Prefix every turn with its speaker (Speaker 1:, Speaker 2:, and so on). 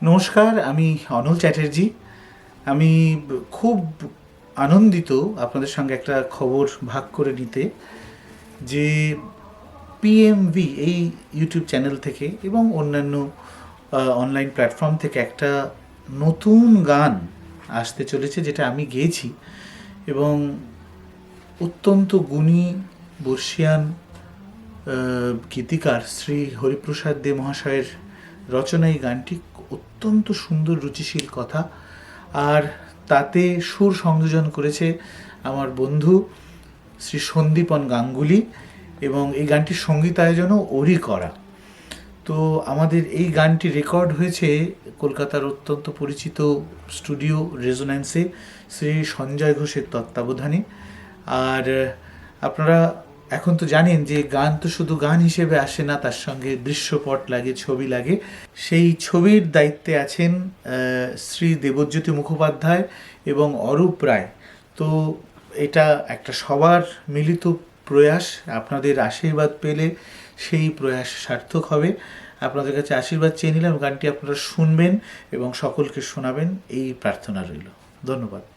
Speaker 1: নমস্কার, আমি অনল চ্যাটার্জি। আমি খুব আনন্দিত আপনাদের সঙ্গে একটা খবর ভাগ করে নিতে, যে পিএমভি এই ইউটিউব চ্যানেল থেকে এবং অন্যান্য অনলাইন প্ল্যাটফর্ম থেকে একটা নতুন গান আসতে চলেছে, যেটা আমি গেয়েছি এবং অত্যন্ত গুণী বর্ষিয়ান গীতিকার শ্রী হরিপ্রসাদ দে মহাশয়ের রচনা। এই গানটি অত্যন্ত সুন্দর, রুচিশীল কথা, আর তাতে সুর সংযোজন করেছে আমার বন্ধু শ্রী সন্দীপন গাঙ্গুলি, এবং এই গানটির সঙ্গীতায়োজনও ওরই করা। তো আমাদের এই গানটি রেকর্ড হয়েছে কলকাতার অত্যন্ত পরিচিত স্টুডিও রেজোন্যান্সে শ্রী সঞ্জয় ঘোষের তত্ত্বাবধানে। আর আপনারা এখন তো জানেন যে গান তো শুধু গান হিসেবে আসে না, তার সঙ্গে দৃশ্যপট লাগে, ছবি লাগে। সেই ছবির দায়িত্বে আছেন শ্রী দেবজ্যোতি মুখোপাধ্যায় এবং অরূপ রায়। তো এটা একটা সবার মিলিত প্রয়াস। আপনাদের আশীর্বাদ পেলে সেই প্রয়াস সার্থক হবে। আপনাদের কাছে আশীর্বাদ চেয়ে নিলাম। গানটি আপনারা শুনবেন এবং সকলকে শোনাবেন, এই প্রার্থনা রইল। ধন্যবাদ।